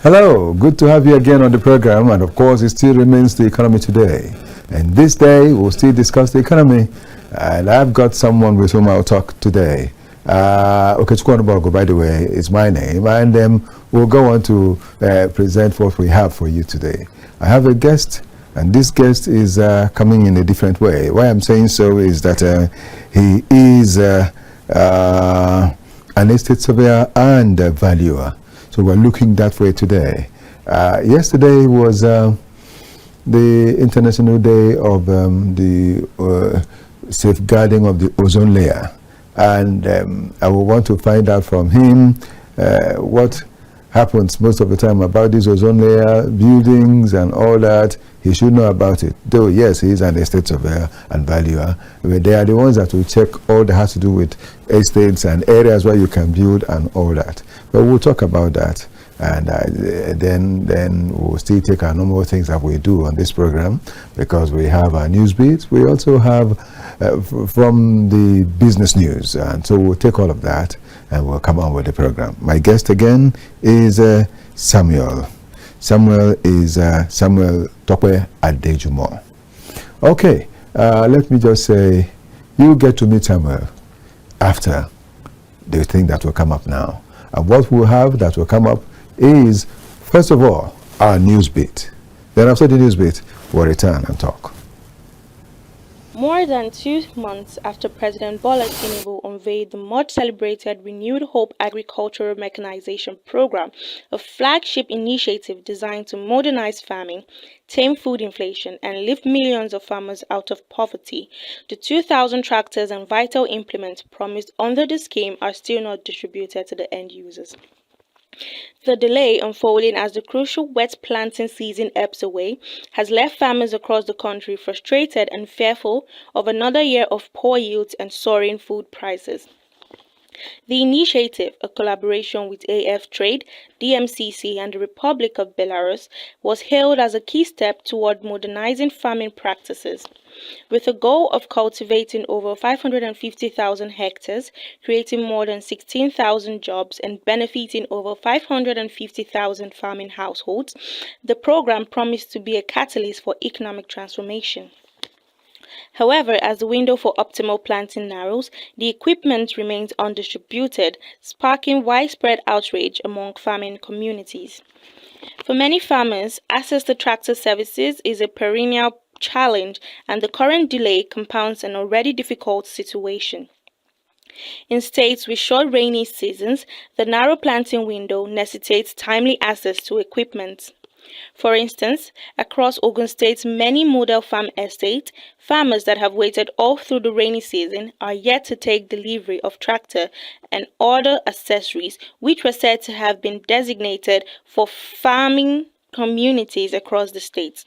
Hello, good to have you again on the program, and of course it still remains the economy today. And this day we'll still discuss the economy, and I've got someone with whom I'll talk today. Okechukwu Onubogu, by the way, is my name, and we'll go on to present what we have for you today. I have a guest, and this guest is coming in a different way. Why I'm saying so is that he is an estate surveyor and a valuer. So we're looking that way today. Yesterday was the International Day of the safeguarding of the ozone layer. And I will want to find out from him what happens most of the time about this ozone layer, buildings and all that. He should know about it. Though, yes, he is an estate surveyor and valuer. But they are the ones that will check all that has to do with estates and areas where you can build and all that. But we'll talk about that. And then we'll still take our normal things that we do on this program, because we have our news beats. We also have from the business news. And so we'll take all of that and we'll come on with the program. My guest again is Samuel. Samuel is Samuel Tope Adejumo. Okay, let me just say, you get to meet Samuel after the thing that will come up now. And what we'll have that will come up is, first of all, our news bit. Then after the news bit, we'll return and talk. More than 2 months after President Bola Tinubu unveiled the much-celebrated Renewed Hope Agricultural Mechanization Program, a flagship initiative designed to modernize farming, tame food inflation, and lift millions of farmers out of poverty, the 2,000 tractors and vital implements promised under the scheme are still not distributed to the end users. The delay, unfolding as the crucial wet planting season ebbs away, has left farmers across the country frustrated and fearful of another year of poor yields and soaring food prices. The initiative, a collaboration with AF Trade, DMCC, and the Republic of Belarus, was hailed as a key step toward modernizing farming practices. With a goal of cultivating over 550,000 hectares, creating more than 16,000 jobs, and benefiting over 550,000 farming households, the program promised to be a catalyst for economic transformation. However, as the window for optimal planting narrows, the equipment remains undistributed, sparking widespread outrage among farming communities. For many farmers, access to tractor services is a perennial challenge, and the current delay compounds an already difficult situation. In states with short rainy seasons, the narrow planting window necessitates timely access to equipment. For instance, across Ogun State's many model farm estates, farmers that have waited all through the rainy season are yet to take delivery of tractor and other accessories which were said to have been designated for farming communities across the state.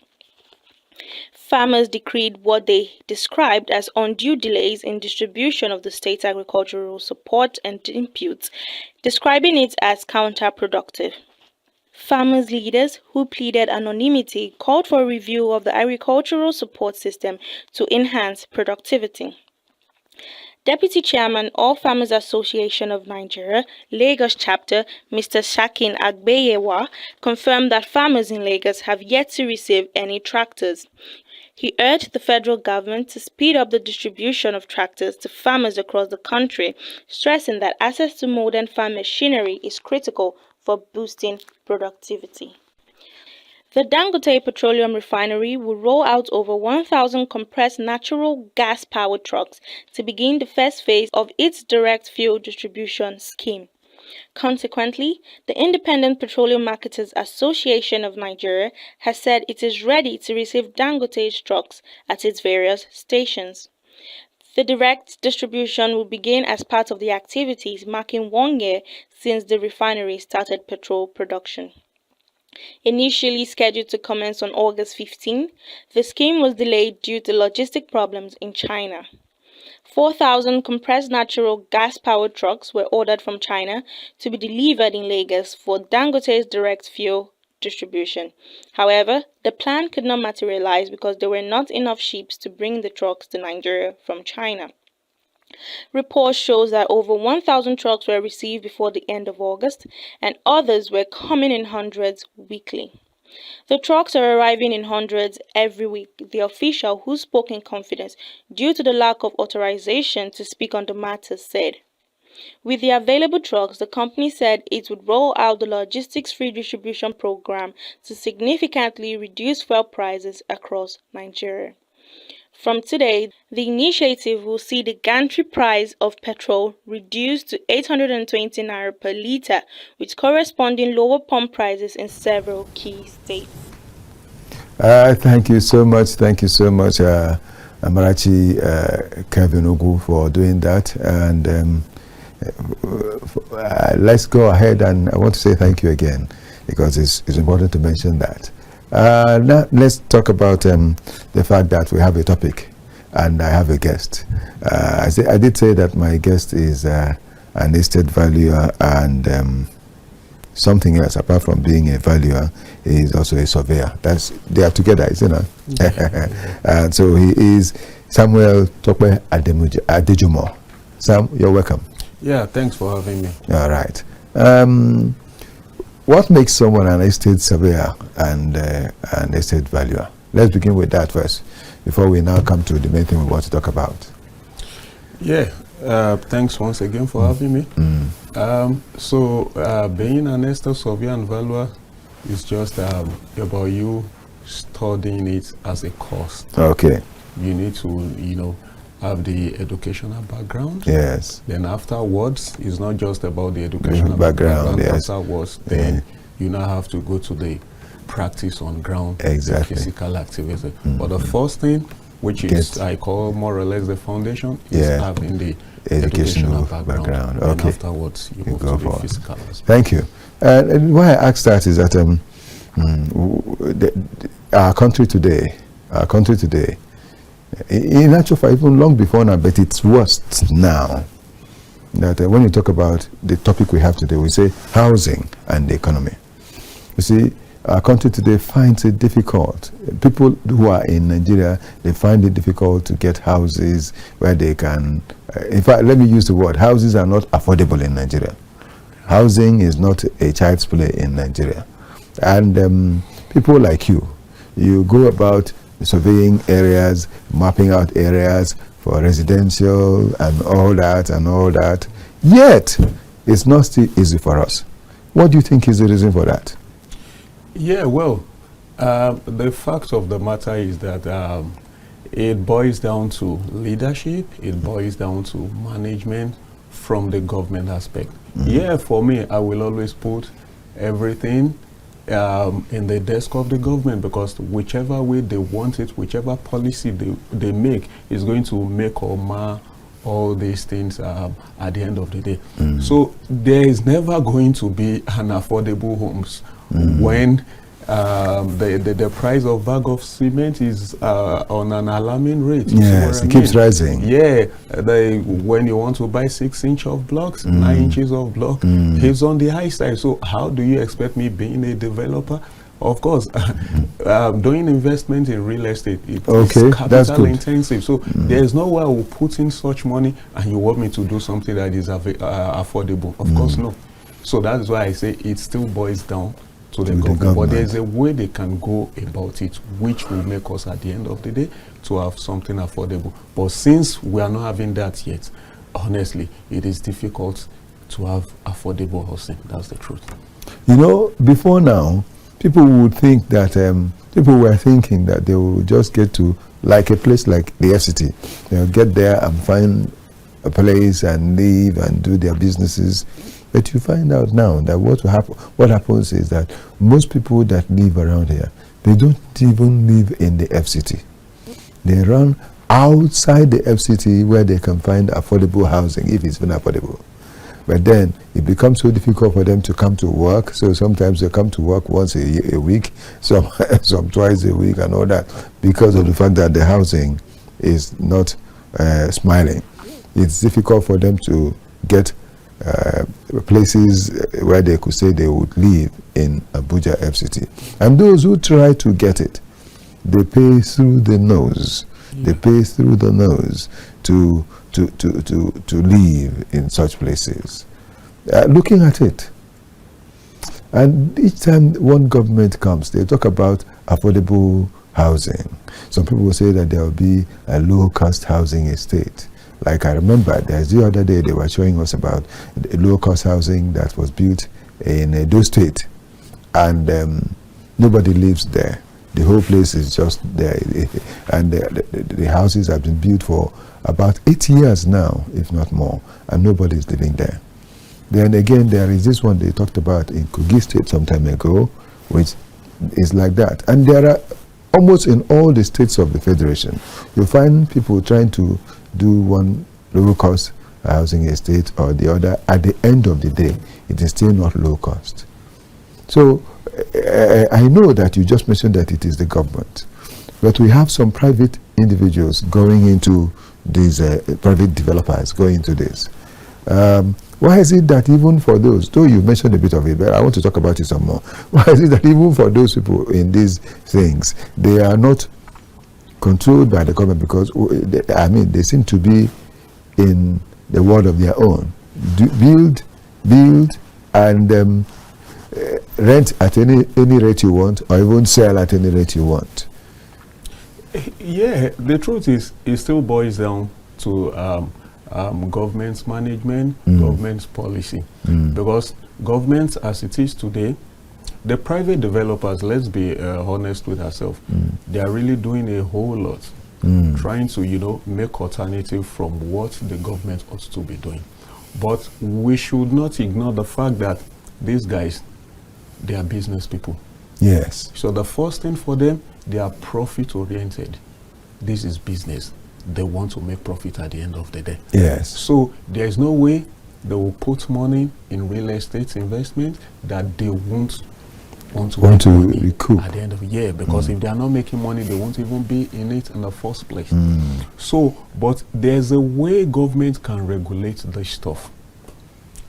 Farmers decreed what they described as undue delays in distribution of the state's agricultural support and inputs, describing it as counterproductive. Farmers' leaders, who pleaded anonymity, called for a review of the agricultural support system to enhance productivity. Deputy Chairman, All Farmers Association of Nigeria, Lagos Chapter, Mr. Shakin Agbeyewa, confirmed that farmers in Lagos have yet to receive any tractors. He urged the federal government to speed up the distribution of tractors to farmers across the country, stressing that access to modern farm machinery is critical for boosting productivity. The Dangote Petroleum Refinery will roll out over 1,000 compressed natural gas-powered trucks to begin the first phase of its direct fuel distribution scheme. Consequently, the Independent Petroleum Marketers Association of Nigeria has said it is ready to receive Dangote's trucks at its various stations. The direct distribution will begin as part of the activities marking 1 year since the refinery started petrol production. Initially scheduled to commence on August 15, the scheme was delayed due to logistic problems in China. 4,000 compressed natural gas-powered trucks were ordered from China to be delivered in Lagos for Dangote's direct fuel distribution. However, the plan could not materialize because there were not enough ships to bring the trucks to Nigeria from China. Report shows that over 1,000 trucks were received before the end of August, and others were coming in hundreds weekly. The trucks are arriving in hundreds every week, the official, who spoke in confidence due to the lack of authorization to speak on the matter, said. With the available trucks, the company said it would roll out the Logistics Free Distribution Program to significantly reduce fuel prices across Nigeria. From today, the initiative will see the gantry price of petrol reduced to 820 naira per litre, with corresponding lower pump prices in several key states. Thank you so much. Thank you so much, Amarachi Kevin Ogu, for doing that. And let's go ahead, and I want to say thank you again, because it's important to mention that. Now let's talk about the fact that we have a topic and I have a guest. I did say that my guest is an estate valuer and something else apart from being a valuer. He is also a surveyor. They are together, isn't it? And so he is Samuel Tope Adejumo. Sam, you're welcome. Yeah, thanks for having me. All right. What makes someone an estate surveyor and an estate valuer? Let's begin with that first, before we now come to the main thing we want to talk about. Yeah, thanks once again for having me. Being an estate surveyor and valuer is just about you studying it as a course. Okay. You need to, have the educational background. Yes. Then afterwards, it's not just about the educational background. Yes. Afterwards, then you now have to go to the practice on ground. Exactly. The physical activity. But the first thing, which is I call more or less the foundation, is having the educational background. Okay. And afterwards, you move to the physical aspect. Thank you. And why I asked that is that our country today, in actual fact, even long before now, but it's worse now. That when you talk about the topic we have today, we say housing and the economy. You see, our country today finds it difficult. People who are in Nigeria, they find it difficult to get houses where they can. In fact, let me use the word: houses are not affordable in Nigeria. Housing is not a child's play in Nigeria, and people like you go about surveying areas, mapping out areas for residential and all that. Yet, it's not still easy for us. What do you think is the reason for that? Yeah, well, the fact of the matter is that it boils down to leadership, it boils down to management from the government aspect. Yeah, for me, I will always put everything in the desk of the government, because whichever way they want it, whichever policy they make is going to make or mar all these things at the end of the day. So there is never going to be an affordable homes when the price of bag of cement is on an alarming rate. Yes, it keeps rising. Yeah, when you want to buy 6 inches of blocks, 9 inches of block, it's on the high side. So how do you expect me, being a developer? Of course, doing investment in real estate, it's capital intensive. So there's no way I will put in such money and you want me to do something that is affordable. Of course, no. So that's why I say it still boils down to the government. But there's a way they can go about it, which will make us at the end of the day to have something affordable. But since we are not having that yet, honestly, it is difficult to have affordable housing. That's the truth. Before now, people would think that people were thinking that they will just get to like a place like the FCT. They'll get there and find a place and live and do their businesses. But you find out now that what happens is that most people that live around here, they don't even live in the FCT. They run outside the FCT where they can find affordable housing, if it's even affordable. But then it becomes so difficult for them to come to work. So sometimes they come to work once a week, some twice a week and all that, because of the fact that the housing is not smiling. It's difficult for them to get places where they could say they would live in Abuja FCT. And those who try to get it, they pay through the nose. They pay through the nose to to live in such places. Looking at it, and each time one government comes, they talk about affordable housing. Some people will say that there will be a low-cost housing estate. Like I remember, there's the other day they were showing us about the low-cost housing that was built in Edo State, and nobody lives there. The whole place is just there, and the houses have been built for about 8 years now, if not more, and nobody is living there. Then again, there is this one they talked about in Kogi State some time ago, which is like that. And there are almost in all the states of the Federation, you find people trying to do one low-cost housing estate or the other. At the end of the day, it is still not low cost. So I know that you just mentioned that it is the government, but we have some private individuals going into these, private developers going into this. Why is it that even for those, though you mentioned a bit of it, but I want to talk about it some more. Why is it that even for those people in these things, they are not controlled by the government? Because, they seem to be in the world of their own. Build, and rent at any rate you want, or even sell at any rate you want. Yeah, the truth is, it still boils down to government's management, government's policy. Because government, as it is today, the private developers, let's be honest with ourselves, they are really doing a whole lot, trying to, make alternative from what the government ought to be doing. But we should not ignore the fact that these guys, they are business people. Yes. So the first thing for them, they are profit oriented. This is business. They want to make profit at the end of the day. Yes. So there is no way they will put money in real estate investment that they won't want to money recoup at the end of the year, because if they are not making money, they won't even be in it in the first place. So, but there's a way government can regulate this stuff.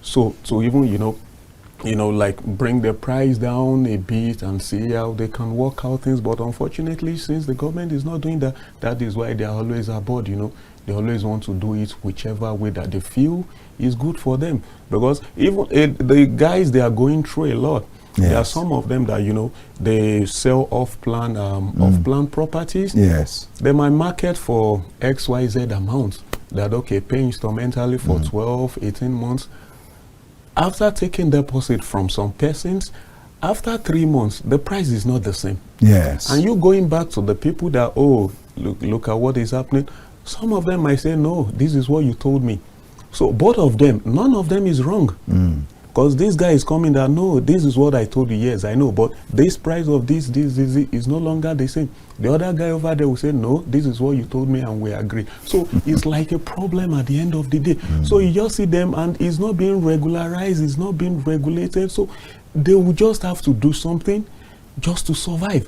So even like bring the price down a bit and see how they can work out things. But unfortunately, since the government is not doing that, that is why they are always aboard. They always want to do it whichever way that they feel is good for them. Because even the guys, they are going through a lot. Yes. There are some of them that they sell off-plan properties. Yes. They might market for XYZ amount. That pay instrumentally for 12, 18 months. After taking deposit from some persons, after 3 months, the price is not the same. Yes. And you going back to the people that, look at what is happening. Some of them might say, no, this is what you told me. So both of them, none of them is wrong. Because this guy is coming that, no, this is what I told you. Yes, I know, but this price of this is no longer the same. The other guy over there will say, no, this is what you told me and we agree. So it's like a problem at the end of the day. So you just see them and it's not being regularized, it's not being regulated. So they will just have to do something just to survive.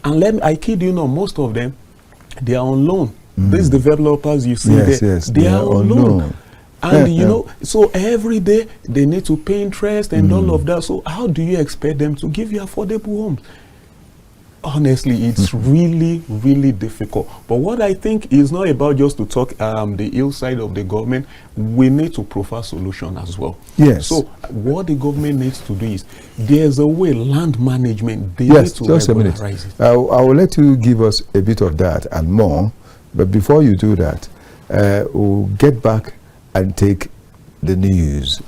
And I kid you not, most of them, they are on loan. These developers you see they are on loan. And so every day they need to pay interest and all of that. So how do you expect them to give you affordable homes? Honestly, it's really, really difficult. But what I think is not about just to talk the ill side of the government. We need to profile solution as well. Yes. So what the government needs to do is, there's a way, land management, they yes, need to just regularize a minute. it. I will let you give us a bit of that and more. But before you do that, we'll get back and take the news,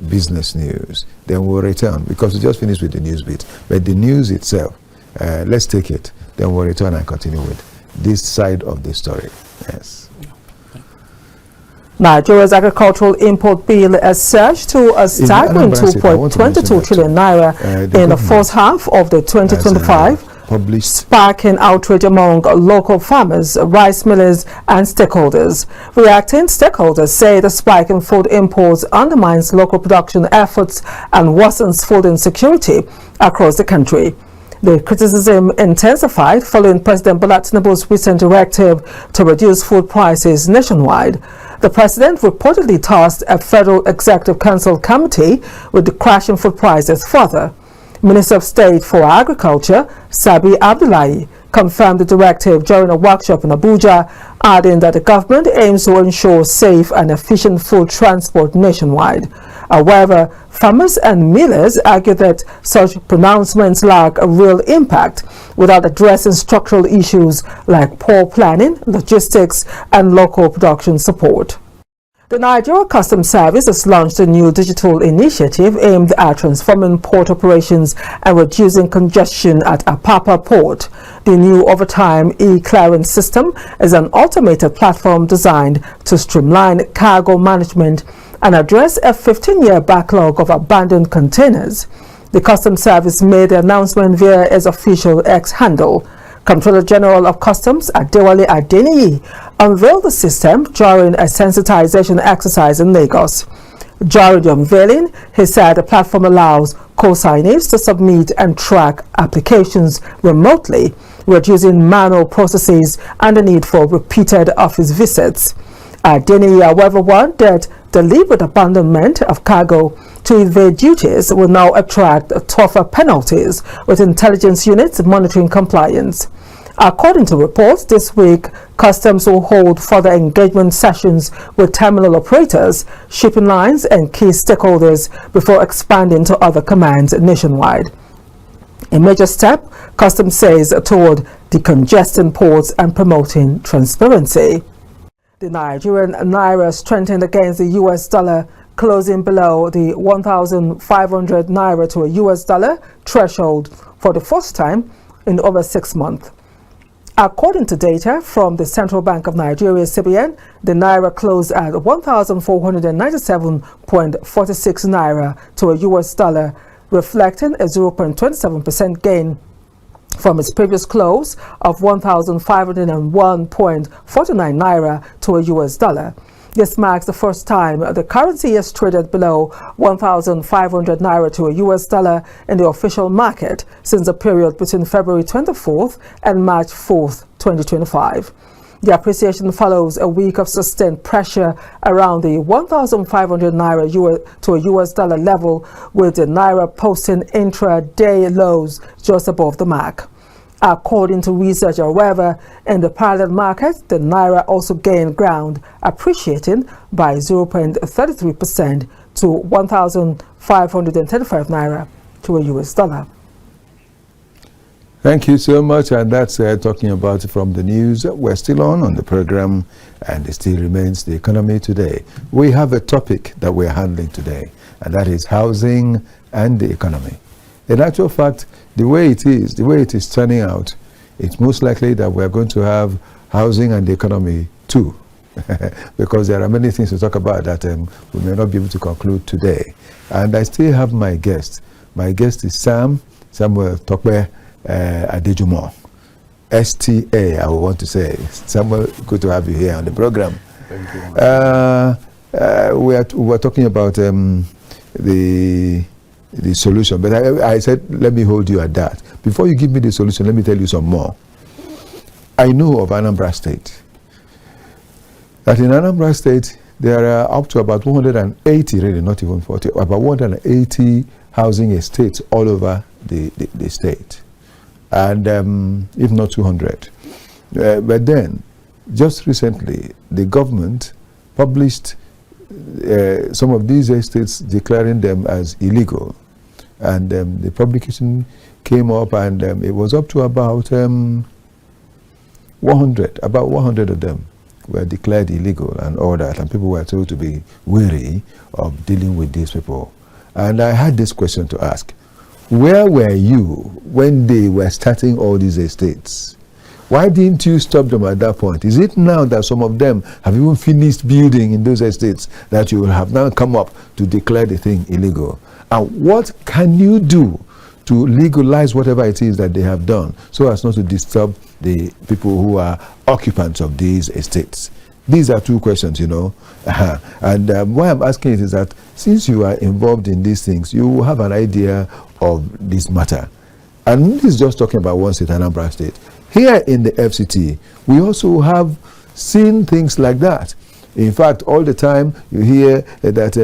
business news. Then we'll return, because we just finished with the news bit. But the news itself, let's take it. Then we'll return and continue with this side of the story. Yes. Nigeria's agricultural import bill has surged to a staggering 2.22 trillion naira in the first half of the 2025, sparking outrage among local farmers, rice millers and stakeholders. Reacting, stakeholders say the spike in food imports undermines local production efforts and worsens food insecurity across the country. The criticism intensified following President Bola Tinubu's recent directive to reduce food prices nationwide. The president reportedly tasked a Federal Executive Council committee with the crashing food prices further. Minister of State for Agriculture, Sabi Abdullahi, confirmed the directive during a workshop in Abuja, adding that the government aims to ensure safe and efficient food transport nationwide. However, farmers and millers argue that such pronouncements lack a real impact without addressing structural issues like poor planning, logistics, and local production support. The Nigeria Customs Service has launched a new digital initiative aimed at transforming port operations and reducing congestion at Apapa Port. The new overtime e-clearance system is an automated platform designed to streamline cargo management and address a 15-year backlog of abandoned containers. The Customs Service made the announcement via its official X handle. Comptroller General of Customs Adewale Adeniyi unveiled the system during a sensitization exercise in Lagos. During the unveiling, he said the platform allows co-signees to submit and track applications remotely, reducing manual processes and the need for repeated office visits. Adeniyi, however, warned that deliberate abandonment of cargo to evade duties will now attract tougher penalties, with intelligence units monitoring compliance. According to reports, this week, Customs will hold further engagement sessions with terminal operators, shipping lines, and key stakeholders before expanding to other commands nationwide. A major step, Customs says, toward decongesting ports and promoting transparency. The Nigerian naira strengthened against the US dollar, closing below the 1,500 naira to a US dollar threshold for the first time in over 6 months. According to data from the Central Bank of Nigeria, CBN, the naira closed at 1,497.46 naira to a US dollar, reflecting a 0.27% gain from its previous close of 1,501.49 naira to a US dollar. This marks the first time the currency has traded below 1,500 naira to a US dollar in the official market since the period between February 24th and March 4th, 2025. The appreciation follows a week of sustained pressure around the 1,500 naira to a US dollar level, with the naira posting intra-day lows just above the mark. According to research, however, in the parallel market, the naira also gained ground, appreciating by 0.33% to 1,535 naira to a US dollar. Thank you so much, and that's talking about from the news. We're still on the program, and it still remains the economy today. We have a topic that we're handling today, and that is housing and the economy. In actual fact, the way it is turning out, it's most likely that we're going to have housing and the economy too, because there are many things to talk about that we may not be able to conclude today. And I still have my guest. My guest is Samuel Tope Adejumo, STA, I would want to say. Samuel, good to have you here on the program. Thank you. We're talking about the solution, but I said, let me hold you at that. Before you give me the solution, let me tell you some more. I know of Anambra State, that in Anambra State, there are up to about 180, really not even 40, about 180 housing estates all over the state, and if not 200. But then, just recently, the government published some of these estates, declaring them as illegal, and the publication came up, and it was up to about 100. About 100 of them were declared illegal and all that, and people were told to be wary of dealing with these people. And I had this question to ask: where were you when they were starting all these estates? Why didn't you stop them at that point? Is it now that some of them have even finished building in those estates that you have now come up to declare the thing illegal? And what can you do to legalize whatever it is that they have done so as not to disturb the people who are occupants of these estates? These are two questions, you know. And why I'm asking it is that since you are involved in these things, you will have an idea of this matter. And this is just talking about one state, Anambra State. Here in the FCT, we also have seen things like that. In fact, all the time you hear that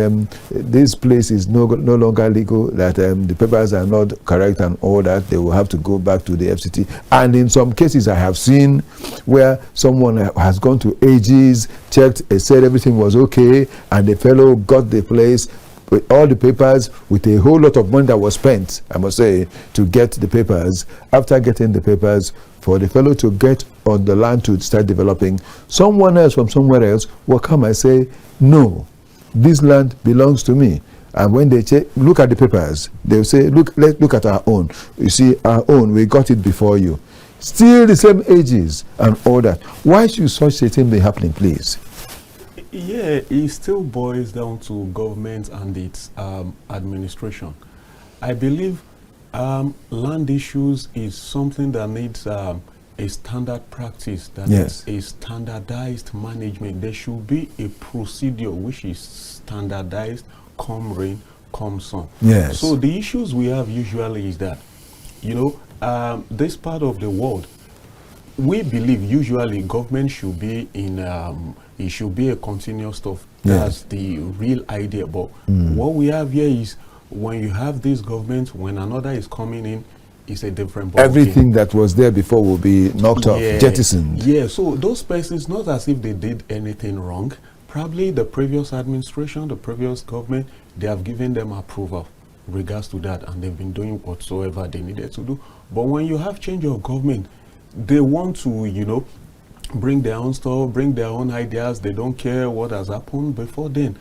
this place is no longer legal, that the papers are not correct and all that. They will have to go back to the FCT. And in some cases I have seen where someone has gone to AGs, checked, said everything was okay, and the fellow got the place with all the papers, with a whole lot of money that was spent, I must say, to get the papers. After getting the papers, for the fellow to get on the land to start developing, someone else from somewhere else will come and say, no, this land belongs to me. And when they look at the papers, they'll say, let's look at our own. You see, our own, we got it before you. Still the same ages and all that. Why should such a thing be happening, please? Yeah, it still boils down to government and its administration. I believe land issues is something that needs a standard practice, that yes. is a standardized management. There should be a procedure which is standardized, come rain, come sun. Yes. So the issues we have usually is that, you know, this part of the world, we believe usually government should be in, it should be a continuous stuff. That's the real idea. But what we have here is, when you have this government, when another is coming in, it's a different ball Everything game. that was there before will be knocked off, jettisoned. Yeah, so those persons, not as if they did anything wrong. Probably the previous administration, the previous government, they have given them approval regards to that, and they've been doing whatsoever they needed to do. But when you have change of government, they want to, you know, bring their own stuff, bring their own ideas. They don't care what has happened before then.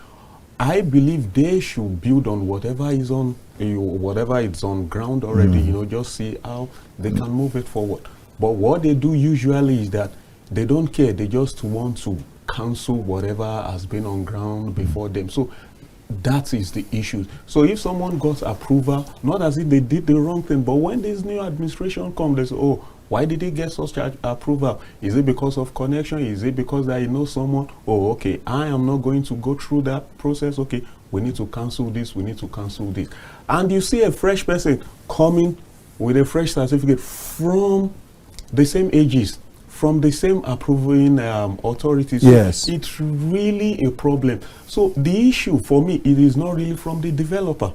I believe they should build on whatever is on, whatever is on ground already, you know, just see how they can move it forward. But what they do usually is that they don't care. They just want to cancel whatever has been on ground before them. So that is the issue. So if someone got approval, not as if they did the wrong thing, but when this new administration comes, they say, oh, why did he get such approval? Is it because of connection? Is it because that he knows someone? Oh, okay, I am not going to go through that process. Okay, we need to cancel this, we need to cancel this. And you see a fresh person coming with a fresh certificate from the same ages, from the same approving authorities. So yes. It's really a problem. So the issue for me, it is not really from the developer.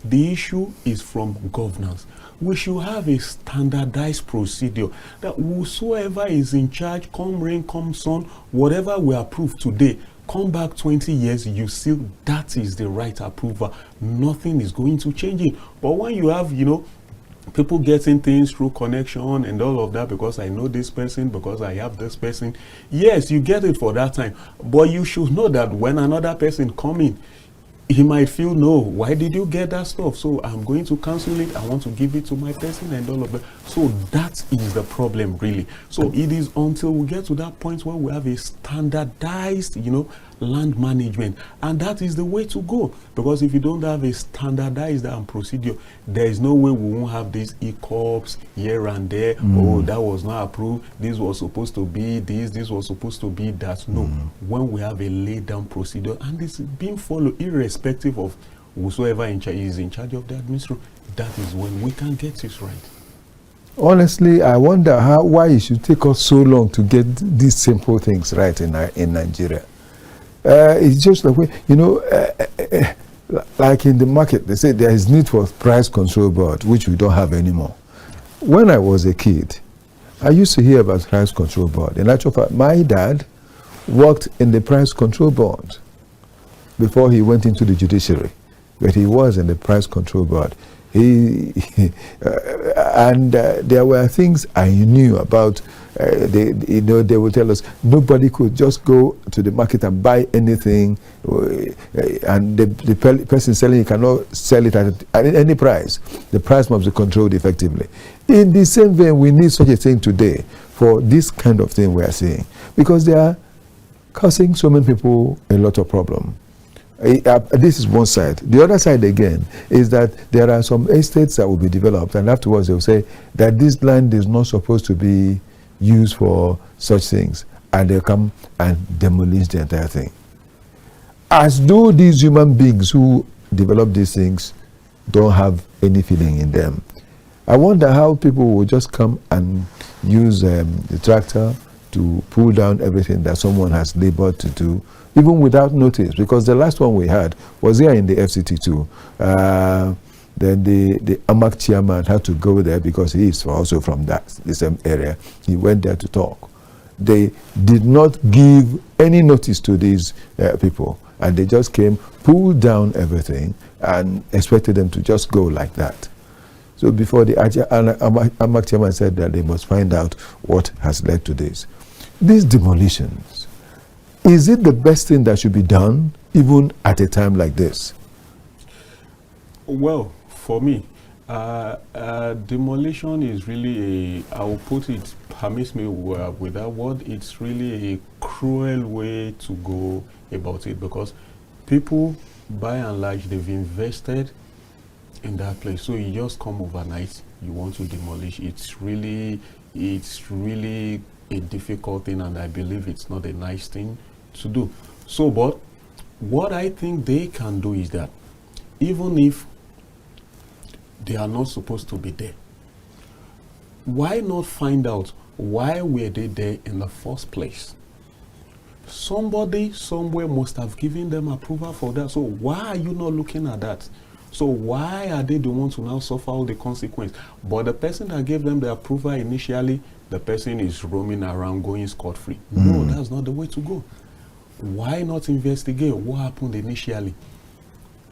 The issue is from governance. We should have a standardized procedure that whosoever is in charge, come rain, come sun, whatever we approve today, come back 20 years, you see that is the right approval. Nothing is going to change it. But when you have, you know, people getting things through connection and all of that, because I know this person, because I have this person, yes, you get it for that time. But you should know that when another person come in, he might feel, no, why did you get that stuff? So I'm going to cancel it. I want to give it to my person and all of that. So that is the problem, really. So it is until we get to that point where we have a standardized, you know, land management, and that is the way to go. Because if you don't have a standardized procedure, there is no way we won't have these hiccups here and there. Oh, that was not approved, this was supposed to be this was supposed to be that. No, when we have a laid down procedure and it's being followed, irrespective of whosoever is in charge of the administration, that is when we can get it right. Honestly, I wonder why it should take us so long to get these simple things right in Nigeria. It's just the way, you know, like in the market, they say there is need for price control board, which we don't have anymore. When I was a kid, I used to hear about price control board. In actual fact, my dad worked in the price control board before he went into the judiciary, but he was in the price control board. There were things I knew about. They would tell us nobody could just go to the market and buy anything, and the person selling it cannot sell it at any price. The price must be controlled effectively. In the same vein, we need such a thing today for this kind of thing we are seeing, because they are causing so many people a lot of problem. This is one side. The other side again is that there are some estates that will be developed, and afterwards they will say that this land is not supposed to be used for such things, and they'll come and demolish the entire thing. As though these human beings who develop these things don't have any feeling in them. I wonder how people will just come and use the tractor, to pull down everything that someone has labored to do, even without notice, because the last one we had was here in the FCT too. Then the AMAC chairman had to go there because he is also from the same area. He went there to talk. They did not give any notice to these people, and they just came, pulled down everything, and expected them to just go like that. So before the AMAC chairman said that they must find out what has led to this. These demolitions, is it the best thing that should be done even at a time like this? Well, for me, demolition is really I will put it, permit me with that word, it's really a cruel way to go about it, because people, by and large, they've invested in that place. So you just come overnight, you want to demolish. It's really a difficult thing, and I believe it's not a nice thing to do. So, but what I think they can do is that even if they are not supposed to be there, why not find out why were they there in the first place? Somebody somewhere must have given them approval for that. So why are you not looking at that? So why are they the ones who now suffer all the consequence? But the person that gave them the approval initially, the person is roaming around going scot-free. No, that's not the way to go. Why not investigate what happened initially?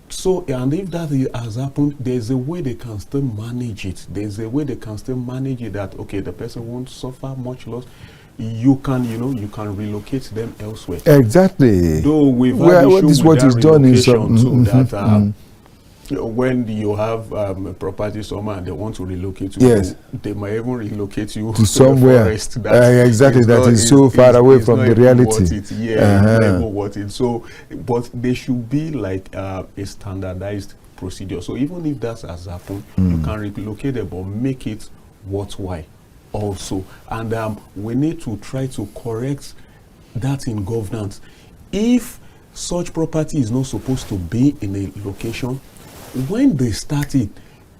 So, and if that has happened, there's a way they can still manage it. There's a way they can still manage it that, okay, the person won't suffer much loss. You can, you can relocate them elsewhere. Exactly. Though we've had this what is done in some too, that when you have a property somewhere and they want to relocate you, yes, they might even relocate you to somewhere. The forest exactly, that is so far away from the reality. It's not even worth it. So, but they should be like a standardized procedure. So even if that has happened, you can relocate it, but make it worthwhile also. And we need to try to correct that in governance. If such property is not supposed to be in a location, when they start it,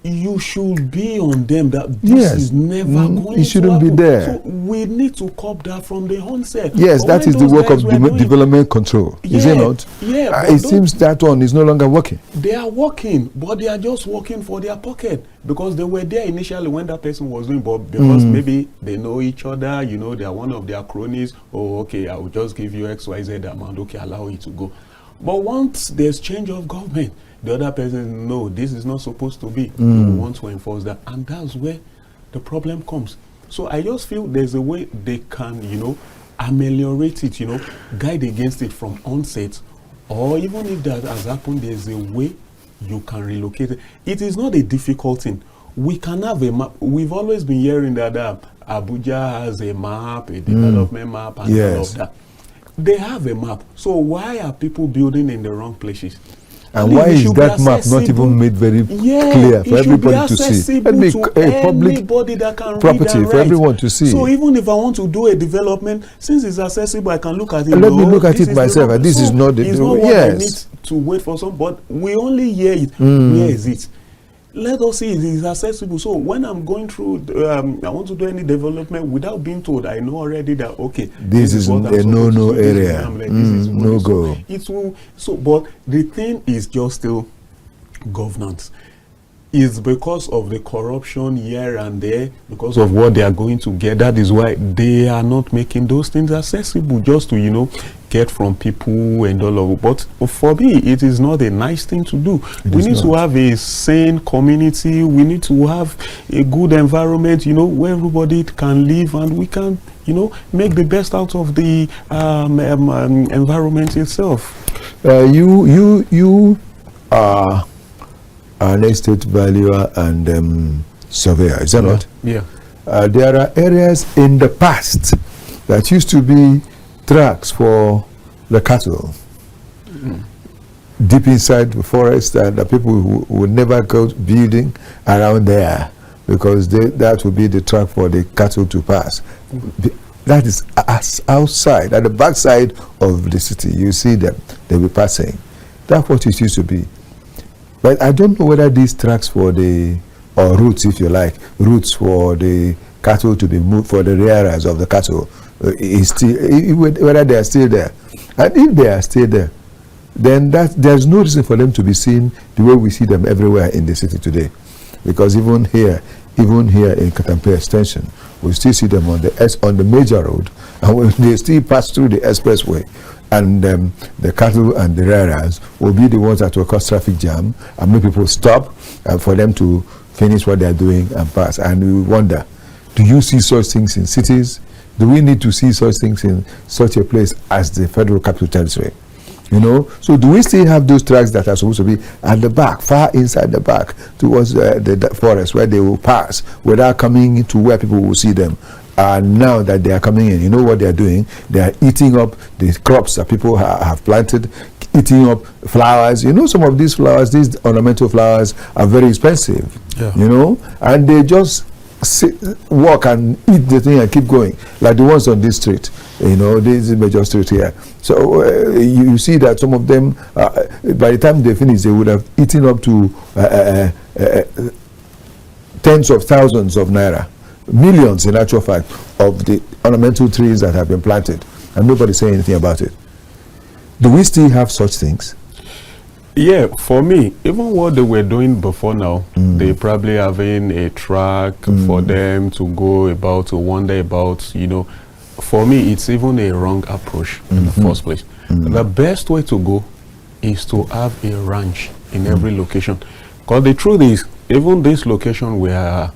you should be on them that this is never going it shouldn't to happen. be there. So we need to curb that from the onset. Yes, that is the work of development control, is it not? Yeah. It seems that one is no longer working. They are working, but they are just working for their pocket, because they were there initially when that person was doing, but because maybe they know each other, they are one of their cronies. Oh, okay, I will just give you XYZ amount. Okay, allow it to go. But once there's change of government, the other person, no, this is not supposed to be. We want to enforce that. And that's where the problem comes. So I just feel there's a way they can, ameliorate it, guide against it from onset. Or even if that has happened, there's a way you can relocate it. It is not a difficult thing. We can have a map. We've always been hearing that Abuja has a map, a development map, and all of that. They have a map. So why are people building in the wrong places? And why is that map not even made very clear for everybody to see? Let me anybody that can property for everyone to see. So even if I want to do a development, since it's accessible, I can look at it. And let me look at it myself. And this is not the what I need to wait for some, but we only hear it. Where is it? Let us see it is accessible. So when I'm going through, I want to do any development without being told, I know already that this is a no area, no go. It will. So, but the thing is just still governance. It's because of the corruption here and there, because of what they are going to get. That is why they are not making those things accessible, just to get from people and all of it. But for me, it is not a nice thing to do. We need to have a sane community. We need to have a good environment, where everybody can live, and we can, make the best out of the environment itself. You are an estate valuer and surveyor, is that not? Yeah. There are areas in the past that used to be tracks for the cattle, deep inside the forest, and the people would never go building around there, because that would be the track for the cattle to pass. That is outside, at the backside of the city. You see them, they'll be passing. That's what it used to be. But I don't know whether these tracks or routes, if you like, routes for the cattle to be moved, for the rearers of the cattle is still, whether they are still there. And if they are still there, then there's no reason for them to be seen the way we see them everywhere in the city today. Because even here in Katampe Extension, we still see them on the major road, and they still pass through the expressway. And the cattle and the rearers will be the ones that will cause traffic jam and make people stop for them to finish what they are doing and pass. And we wonder, do you see such things in cities? Do we need to see such things in such a place as the Federal Capital Territory? You know, so do we still have those tracks that are supposed to be at the back, far inside the back, towards the forest, where they will pass without coming to where people will see them? And now that they are coming in, you know what they are doing? They are eating up the crops that people have planted, eating up flowers. You know, some of these flowers, these ornamental flowers, are very expensive. Yeah. You know, and they just walk and eat the thing and keep going, like the ones on this street. You know, this is major street here. So you see that some of them, by the time they finish, they would have eaten up to tens of thousands of naira, millions in actual fact, of the ornamental trees that have been planted, and nobody saying anything about it. Do we still have such things? Yeah, for me, even what they were doing before now, they probably having a track for them to go about, to wander about, you know. For me, it's even a wrong approach in the first place. The best way to go is to have a ranch in every location. Because the truth is, even this location where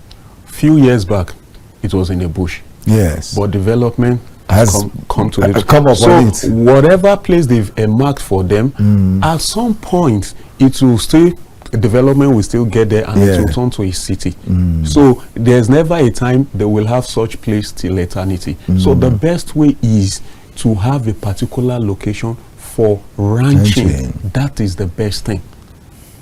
few years back, it was in a bush. Yes. But development has come to it. So whatever place they've marked for them, at some point, it will still, development will still get there, and it will turn to a city. So there's never a time they will have such place till eternity. So the best way is to have a particular location for ranching. That is the best thing.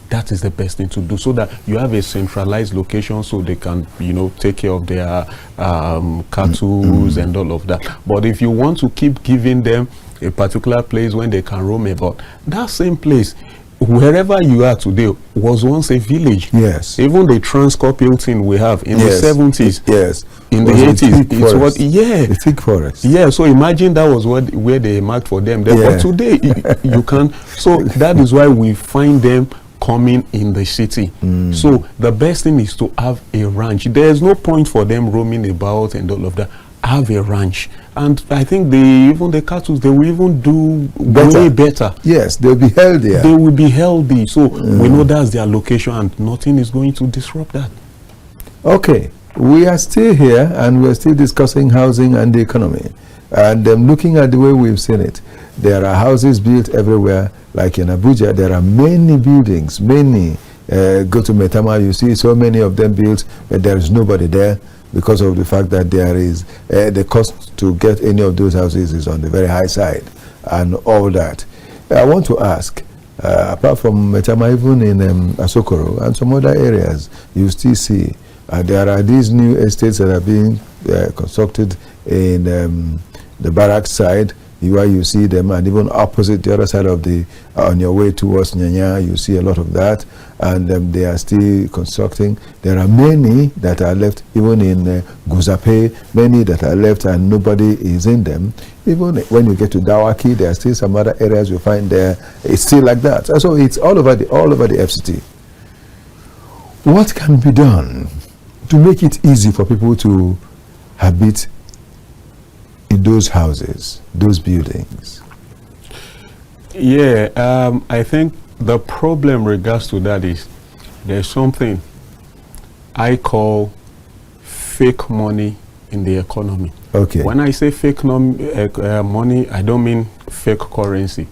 That is the best thing to do, so that you have a centralized location, so they can, you know, take care of their cattle and all of that. But if you want to keep giving them a particular place when they can roam about, that same place, wherever you are today, was once a village. Yes. Even the Transcorp Hilton we have in the 70s. Yes. In the 80s, it's what? Yeah. The thick forest. Yeah. So imagine that was where they marked for them. But today you can. So that is why we find them coming in the city. So the best thing is to have a ranch. There's no point for them roaming about and all of that. Have a ranch, and I think even the cattle, they will even do way better. Yes, they'll be healthier. They will be healthy. So we know that's their location, and nothing is going to disrupt that. Okay, we are still here, and we're still discussing housing and the economy. And looking at the way we've seen it, there are houses built everywhere. Like in Abuja, there are many buildings, many. Go to Metama, you see so many of them built, but there is nobody there, because of the fact that there is the cost to get any of those houses is on the very high side and all that. I want to ask, apart from Metama, even in Asokoro and some other areas, you still see there are these new estates that are being constructed in the barracks side. You see them, and even opposite the other side of on your way towards Nyanya, you see a lot of that, and they are still constructing. There are many that are left, even in Guzape, many that are left and nobody is in them. Even when you get to Dawaki, there are still some other areas you find there. It's still like that. So it's all over the FCT. What can be done to make it easy for people to habit in those houses, those buildings? Yeah, I think the problem regards to that is there's something I call fake money in the economy. Okay. When I say fake money, I don't mean fake currency.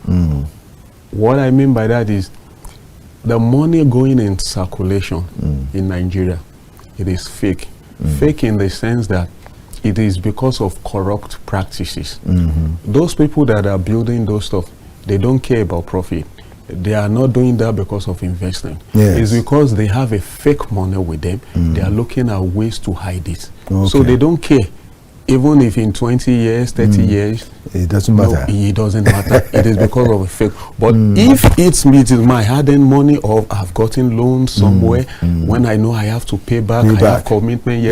What I mean by that is the money going in circulation in Nigeria, it is fake. Fake in the sense that it is because of corrupt practices. Those people that are building those stuff, they don't care about profit. They are not doing that because of investing. It's because they have a fake money with them. They are looking at ways to hide it. So they don't care. Even if in 20 years, 30 years, it doesn't matter. It doesn't matter. It is because of a fake. But if it means my hard-earned money, or I've gotten loans somewhere, when I know I have to pay back, I have commitment,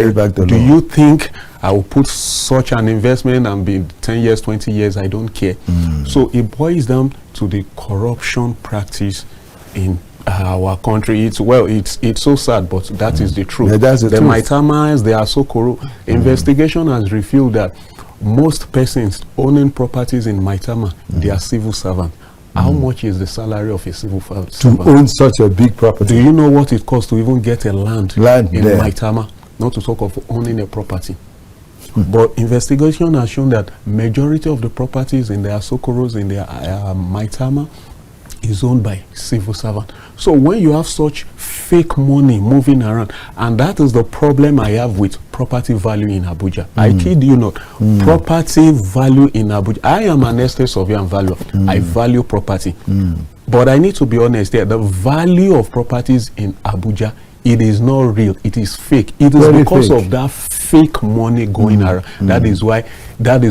do you think I will put such an investment and be 10 years, 20 years, I don't care. So it boils down to the corruption practice in our country. It's so sad, but that is the truth. Yeah, that's the truth. Maitamas, they are so corrupt. Investigation has revealed that most persons owning properties in Maitama, they are civil servants. How much is the salary of a civil servant? To own such a big property. Do you know what it costs to even get a land in there. Maitama? Not to talk of owning a property. But investigation has shown that majority of the properties in their Sokoros, in their Maitama, is owned by civil servant. So when you have such fake money moving around, and that is the problem I have with property value in Abuja. I kid you not. Property value in Abuja. I am an estate surveyor and valuer. I value property. But I need to be honest here. The value of properties in Abuja, it is not real. It is fake. It is Very because fake. of that fake money going around. That is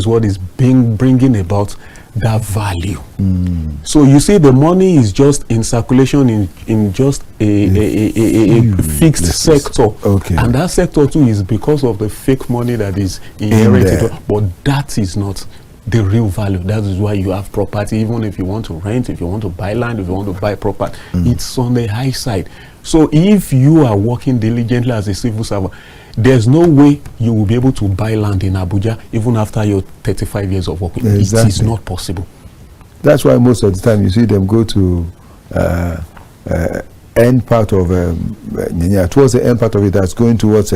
what is bringing about that value. So you see, the money is just in circulation in just a fixed sector. Okay. And that sector too is because of the fake money that is inherited. But that is not the real value. That is why you have property. Even if you want to rent, if you want to buy land, if you want to buy property, it's on the high side. So if you are working diligently as a civil servant, there's no way you will be able to buy land in Abuja even after your 35 years of working. Exactly. It is not possible. That's why most of the time you see them go to end part of Nyanya, towards the end part of it, that's going towards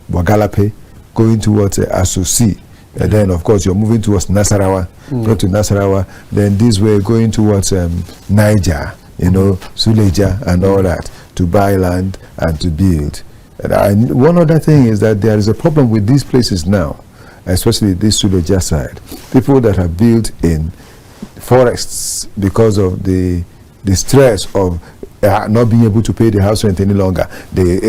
Bogalape, going towards Asusi. And then, of course, you're moving towards Nasarawa, go to Nasarawa, then this way going towards Niger, Suleja and all that, to buy land and to build. And one other thing is that there is a problem with these places now, especially this Suleja side. People that have built in forests because of the stress of not being able to pay the house rent any longer.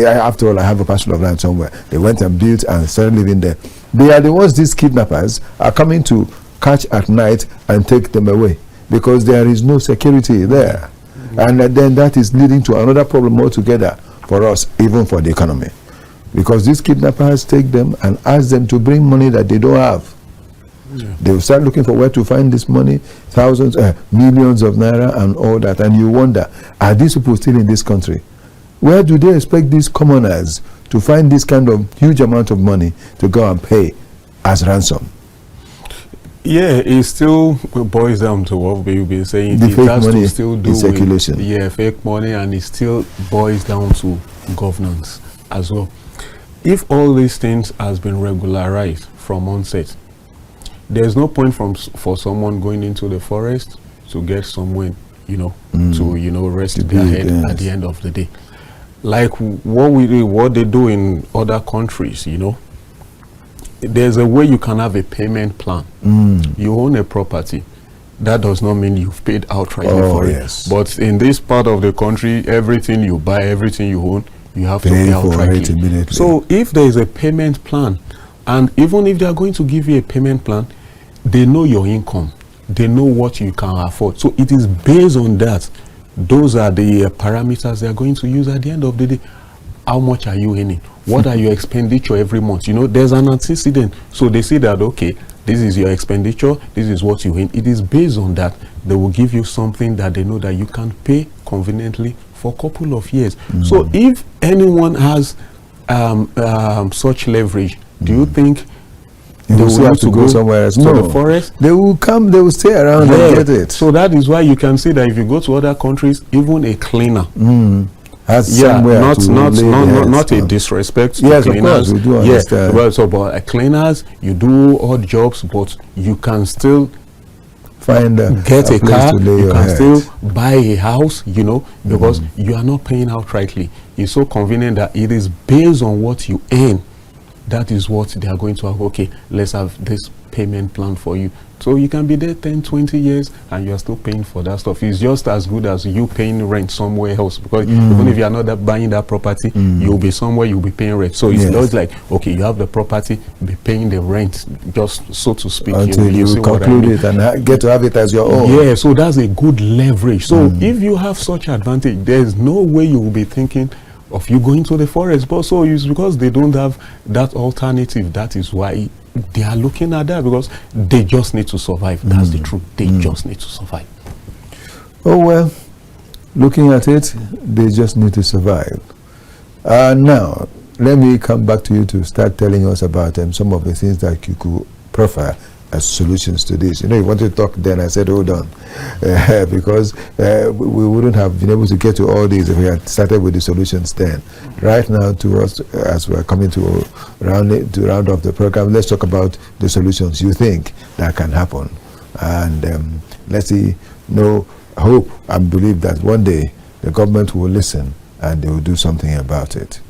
After all, I have a parcel of land somewhere. They went and built and started living there. They are the ones these kidnappers are coming to catch at night and take them away because there is no security there. And then that is leading to another problem altogether for us, even for the economy. Because these kidnappers take them and ask them to bring money that they don't have. They will start looking for where to find this money, thousands, millions of naira and all that. And you wonder, are these people still in this country? Where do they expect these commoners to find this kind of huge amount of money to go and pay as ransom? Yeah, it still boils down to what we've been saying. The it fake has money to still do in circulation. with fake money, and it still boils down to governance as well. If all these things has been regularized from onset, there's no point for someone going into the forest to get somewhere, to rest their head at the end of the day. Like what they do in other countries, there's a way you can have a payment plan. You own a property. That does not mean you've paid outrightly for it. But in this part of the country, everything you buy, everything you own, you have to pay outrightly. Immediately. So if there is a payment plan, and even if they are going to give you a payment plan, they know your income. They know what you can afford. So it is based on that. Those are the parameters they are going to use at the end of the day. How much are you earning? What are your expenditure every month? There's an antecedent. So they say that, okay, this is your expenditure, this is what you earn. It is based on that. They will give you something that they know that you can pay conveniently for a couple of years. So if anyone has such leverage, do you think they will have to go somewhere else? To the forest? They will come, they will stay around and get it. So that is why you can see that if you go to other countries, even a cleaner has somewhere not a disrespect to yes, cleaners. Of course, we do understand. But cleaners, you do odd jobs, but you can still get a car, you can still buy a house, because you are not paying outrightly. It's so convenient that it is based on what you earn. That is what they are going to have. Okay, let's have this payment plan for you. So you can be there 10, 20 years and you are still paying for that stuff. It's just as good as you paying rent somewhere else, because even if you are not buying that property, you'll be somewhere, you'll be paying rent. So it's just like, okay, you have the property, be paying the rent, just so to speak. Until you conclude it and get to have it as your own. Yeah, so that's a good leverage. So if you have such advantage, there's no way you will be thinking of you going to the forest. But so it's because they don't have that alternative. That is why they are looking at that, because they just need to survive. That's the truth. They just need to survive. Oh, well, looking at it, they just need to survive. Now, let me come back to you to start telling us about some of the things that you could prefer as solutions to this. You wanted to talk then. I said, hold on, because we wouldn't have been able to get to all these if we had started with the solutions then. Right now, to us, as we're coming to round off the program, let's talk about the solutions you think that can happen. And let's see, hope and believe that one day the government will listen and they will do something about it.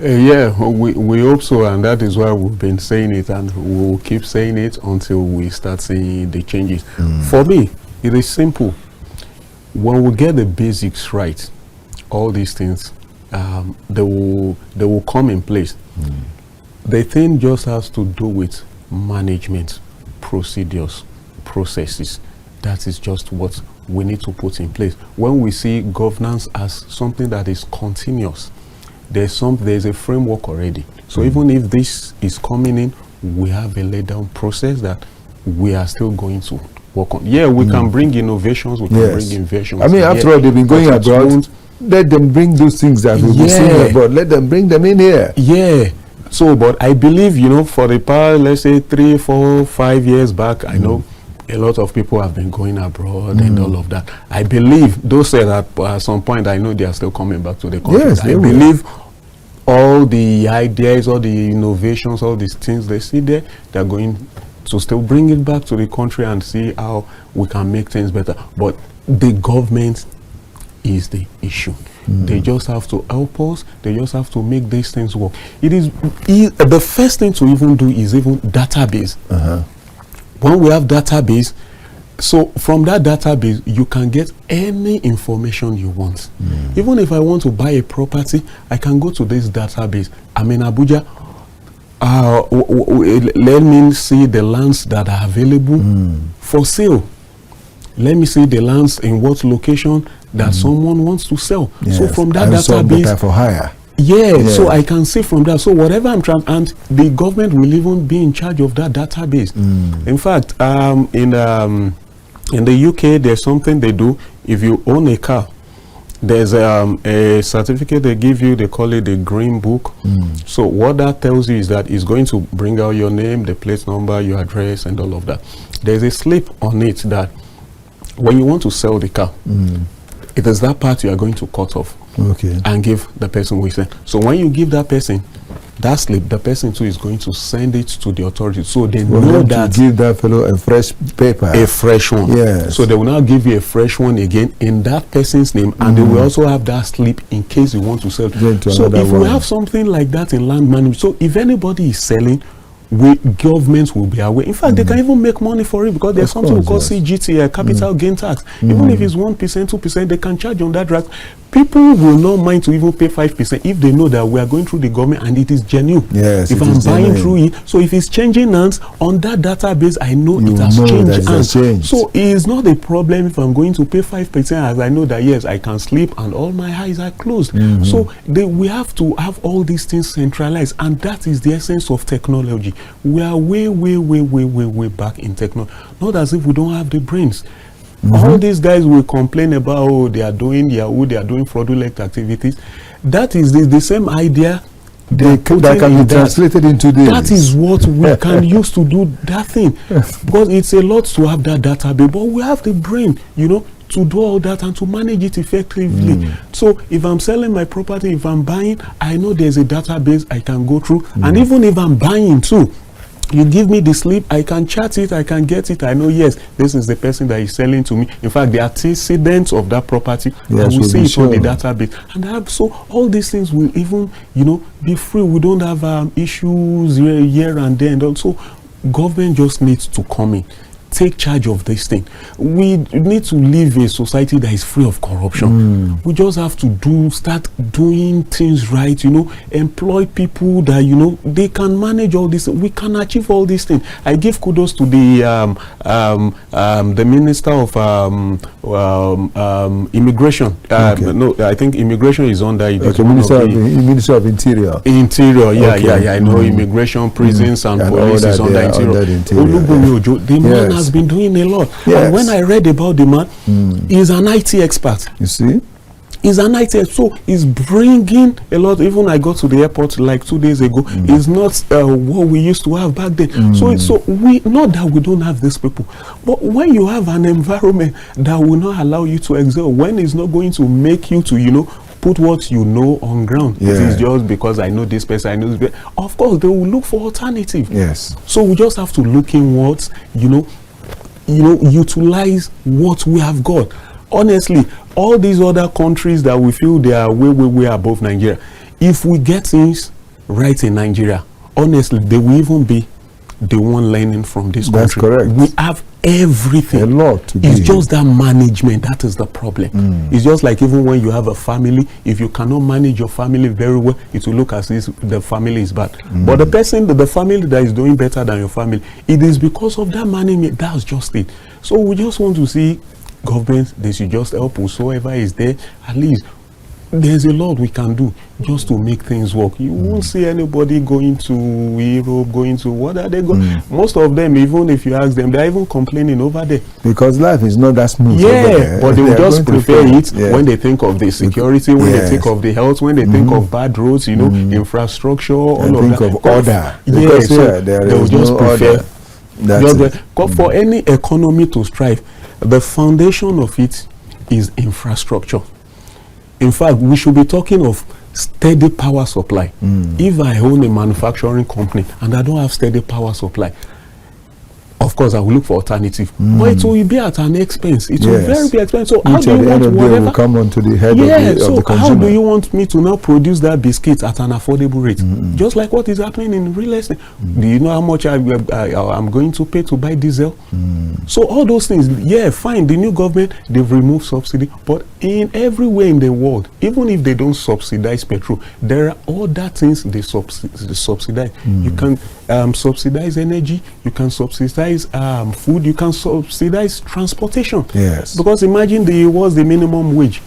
Yeah, we hope so, and that is why we've been saying it, and we'll keep saying it until we start seeing the changes. For me, it is simple. When we get the basics right, all these things, they will come in place. The thing just has to do with management, procedures, processes. That is just what we need to put in place. When we see governance as something that is continuous, there's a framework already. So even if this is coming in, we have a laid down process that we are still going to work on. Yeah, we can bring innovations, we can bring inventions. I mean, after all, they've been going abroad. Let them bring those things that we've been seeing abroad. Let them bring them in here. Yeah. So, but I believe, for the past, let's say 3, 4, 5 years back, I know a lot of people have been going abroad and all of that. I believe, those say that at some point, I know they are still coming back to the country. Yes, I believe all the ideas, all the innovations, all these things they see there, they're going to still bring it back to the country and see how we can make things better. But the government is the issue. They just have to help us. They just have to make these things work. The first thing to even do is even database. When we have database, so from that database, you can get any information you want. Even if I want to buy a property, I can go to this database. I'm in Abuja. Let me see the lands that are available for sale. Let me see the lands in what location that someone wants to sell. Yes. So from that and database, some for hire. Yeah, so I can see from that. So whatever I'm trying, and the government will even be in charge of that database. In fact, in the UK, there's something they do. If you own a car, there's a certificate they give you. They call it the Green Book. So what that tells you is that it's going to bring out your name, the plate number, your address, and all of that. There's a slip on it that when you want to sell the car, it is that part you are going to cut off and give the person who is there. So when you give that person that slip, the person too is going to send it to the authorities, so they know that to give that fellow a fresh paper, a fresh one. Yes. So they will now give you a fresh one again in that person's name, and they will also have that slip in case you want to sell. So if we have something like that in land management, so if anybody is selling, governments will be aware. In fact, they can even make money for it, because there's something we call CGT, capital gain tax. Even if it's 1%, 2%, they can charge on that draft. People will not mind to even pay 5% if they know that we are going through the government and it is genuine. Yes, if I'm buying through it, so if it's changing hands on that database, I know it has changed hands. So it is not a problem if I'm going to pay 5%, as I know that yes, I can sleep and all my eyes are closed. So we have to have all these things centralized, and that is the essence of technology. We are way back in technology. Not as if we don't have the brains. All these guys will complain about, they are doing Yahoo, they are doing fraudulent activities. That is the same idea that can be translated into this. That is what we can use to do that thing. Because it's a lot to have that database, but we have the brain, to do all that and to manage it effectively. So if I'm selling my property, if I'm buying, I know there's a database I can go through. And even if I'm buying too, you give me the slip, I can chat it, I can get it. I know, yes, this is the person that is selling to me. In fact, the antecedents of that property, and we see it on the database. And so all these things will even, be free. We don't have issues here and there. And also, government just needs to come in, take charge of this thing. We need to live a society that is free of corruption. We just have to start doing things right, you know, employ people that, you know, they can manage all this. We can achieve all these things. I give kudos to the Minister of Immigration. No, I think immigration is under it. Okay, Minister of Interior. Interior, yeah. I know immigration, prisons, and police is under Interior. The man has been doing a lot. Yes. And when I read about the man, he's an IT expert. You see? He's an IT expert, so he's bringing a lot. Even I got to the airport like 2 days ago. It's not what we used to have back then. So we, not that we don't have these people, but when you have an environment that will not allow you to excel, when it's not going to make you to, you know, put what you know on ground. It is just because I know this person, I know this person. Of course, they will look for alternative. Yes. So we just have to look inwards, you know, utilize what we have got. Honestly, all these other countries that we feel they are way above Nigeria, if we get things right in Nigeria, honestly, they will even be the one learning from this country. That's correct. We have everything. A lot to It's give. just that management that is the problem. It's just like even when you have a family, if you cannot manage your family very well, it will look as if the family is bad. But the family that is doing better than your family, it is because of that management. That's just it. So we just want to see government, they should just help whosoever is there. At least there's a lot we can do just to make things work. You won't see anybody going to Europe, going to what are they going? Most of them, even if you ask them, they're even complaining over there. Because life is not that smooth. Yeah, but they will just prefer it Yeah. when they think of the security, when they think of the health, when they think of bad roads, you know, infrastructure, all And of think that. of order. Yeah, Because so here there they will is just no prefer. order. That's it. Because for any economy to strive, the foundation of it is infrastructure. In fact, we should be talking of steady power supply. If I own a manufacturing company and I don't have steady power supply, of course I will look for alternative, but it will be at an expense. It will very be expensive. So how Which do at you the end want of the day whatever? will come onto the head of the So how consumer. do you want me to now produce that biscuit at an affordable rate? Just like what is happening in real estate. Do you know how much I'm going to pay to buy diesel? So all those things, yeah, fine. The new government, they've removed subsidy, but in everywhere in the world, even if they don't subsidize petrol, there are other things they subsidize. You can subsidize energy, you can subsidize food, you can subsidize transportation. Yes. Because imagine what's the minimum wage?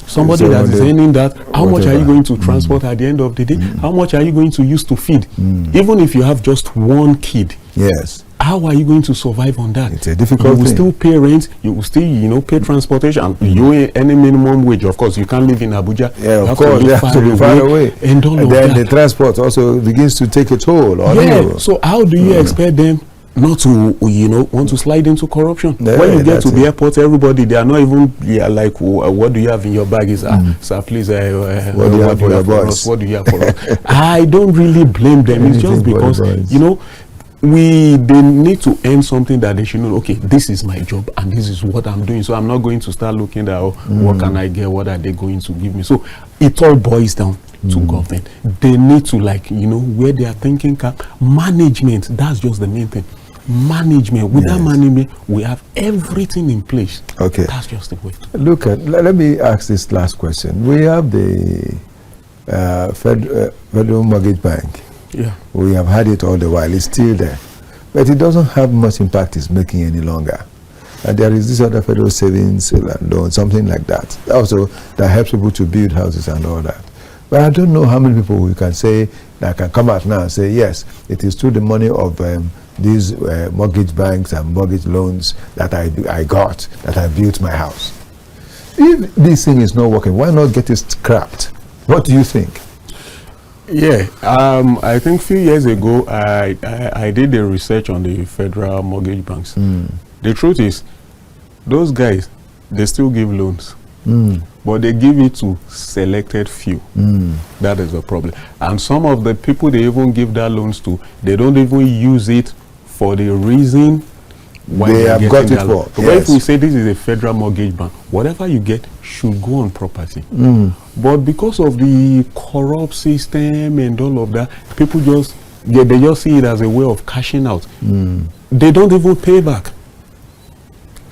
Somebody that is earning that, how much are you going to transport at the end of the day? How much are you going to use to feed? Even if you have just one kid, Yes. how are you going to survive on that? It's a difficult You will thing. still pay rent, you will still, you know, pay transportation. You earn any minimum wage. Of course, you can't live in Abuja. Yeah, You of have course, to you live have to be far away. And all of then that. the transport also begins to take a toll on you. So how do you expect them not to, you know, want to slide into corruption? Yeah, When you get to that's the it. airport, everybody, they are not even like, what do you have in your bag? Is sir, please, What do you have for your for boys? us? What do you have for us? I don't really blame them. It's just Anything for because, the boys. you know, they need to earn something that they should know. Okay, this is my job and this is what I'm doing. So I'm not going to start looking at what can I get, what are they going to give me. So it all boils down to government. They need to, like, you know, where they are thinking management. That's just the main thing. Management. With that management, we have everything in place. Okay. That's just the way. Look at. Let me ask this last question. We have the Federal Mortgage Bank. Yeah. We have had it all the while. It's still there, but it doesn't have much impact it's making any longer. And there is this other federal savings loan, something like that. Also, that helps people to build houses and all that. But I don't know how many people we can say that can come out now and say, yes, it is through the money of these mortgage banks and mortgage loans that I got, that I built my house. If this thing is not working, why not get it scrapped? What do you think? Yeah, I think a few years ago, I did the research on the federal mortgage banks. The truth is, those guys, they still give loans, but they give it to selected few. That is the problem. And some of the people they even give that loans to, they don't even use it for the reason why They have got it loan. for. But if we say this is a federal mortgage bank, whatever you get should go on property. But because of the corrupt system and all of that, people just they just see it as a way of cashing out. They don't even pay back.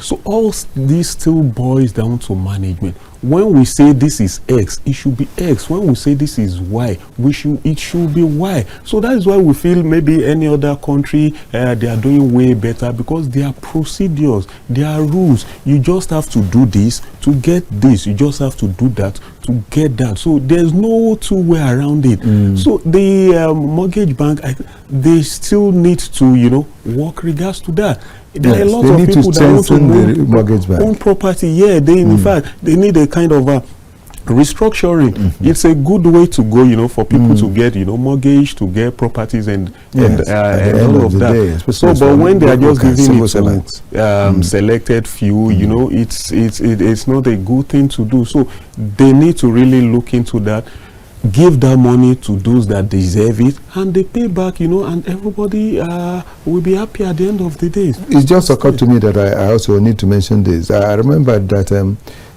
So all this still boils down to management. When we say this is X, it should be X. When we say this is Y, it should be Y. So that is why we feel maybe any other country, they are doing way better, because there are procedures, there are rules. You just have to do this to get this. You just have to do that to get that. So there's no two way around it. So the mortgage bank, they still need to, work regards to that. There are a lot of people that want to own property. Yeah, in fact, they need a kind of restructuring. It's a good way to go, for people to get, mortgage, to get properties and all of that. So, but when they are just giving it to selected few, it's not a good thing to do. So they need to really look into that. Give that money to those that deserve it, and they pay back, and everybody will be happy at the end of the day. It just occurred to me that I also need to mention this. I remember that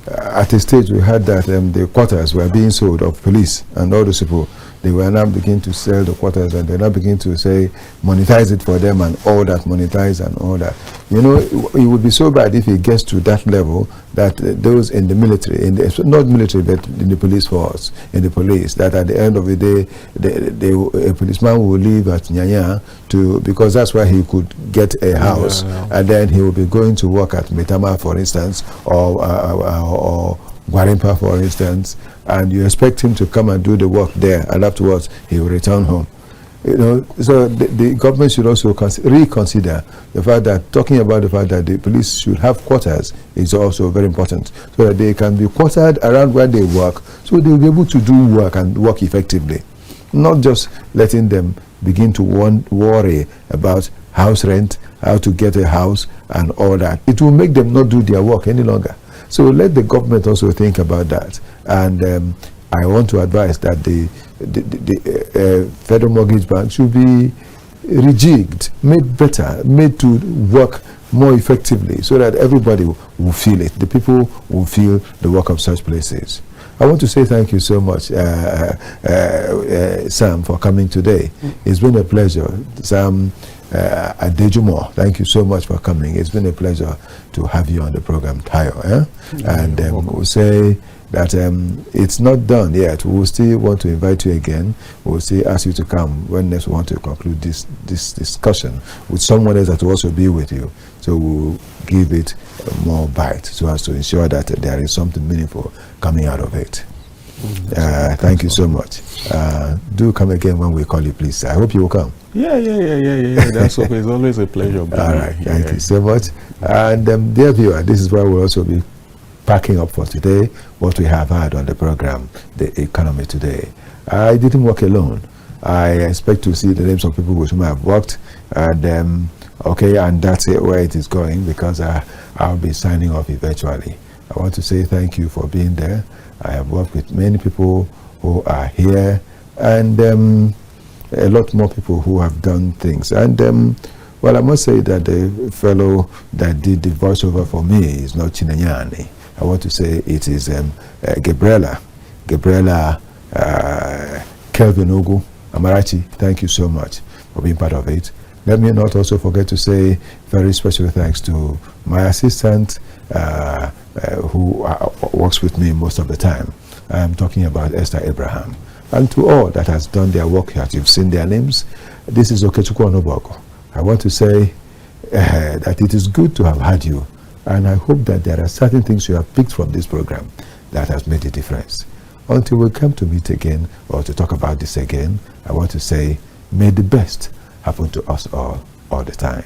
at a stage we had that the quarters were being sold of police and all those people. They were now beginning to sell the quarters, and they now begin to say monetize it for them and all that, monetize and all that. It would be so bad if it gets to that level that those in the military, not military, but in the police force, in the police, that at the end of the day, a policeman will leave at Nyanya because that's where he could get a house, and then he will be going to work at Metama, for instance, or Gwarimpa, for instance, and you expect him to come and do the work there, and afterwards he will return home. So the government should also reconsider the fact that talking about the fact that the police should have quarters is also very important, so that they can be quartered around where they work, so they'll be able to do work and work effectively, not just letting them begin to worry about house rent, how to get a house and all that. It will make them not do their work any longer. So let the government also think about that. And I want to advise that the Federal Mortgage Bank should be rejigged, made better, made to work more effectively, so that everybody will feel it. The people will feel the work of such places. I want to say thank you so much, Sam, for coming today. It's been a pleasure. Sam Adejumo, thank you so much for coming. It's been a pleasure to have you on the program, Tayo. And we'll say that it's not done yet. We will still want to invite you again. We will still ask you to come when next we want to conclude this discussion with someone else that will also be with you. So we'll give it more bite so as to ensure that there is something meaningful coming out of it. Thank you so much. Do come again when we call you, please. I hope you will come. Yeah. That's okay. It's always a pleasure. All right. Thank you so much. And dear viewer, this is where we'll also be packing up for today what we have had on the program, The Economy Today. I didn't work alone. I expect to see the names of people with whom I have worked, and and that's where it is going, because I'll be signing off eventually. I want to say thank you for being there. I have worked with many people who are here, and a lot more people who have done things. And I must say that the fellow that did the voiceover for me is not Chinanyani. I want to say it is Gabriela Kelvin Ogu Amarachi. Thank you so much for being part of it. Let me not also forget to say very special thanks to my assistant who works with me most of the time. I'm talking about Esther Abraham. And to all that has done their work here, you've seen their names. This is Okechukwu Onobogo. I want to say that it is good to have had you. And I hope that there are certain things you have picked from this program that has made a difference. Until we come to meet again or to talk about this again, I want to say, may the best happen to us all the time.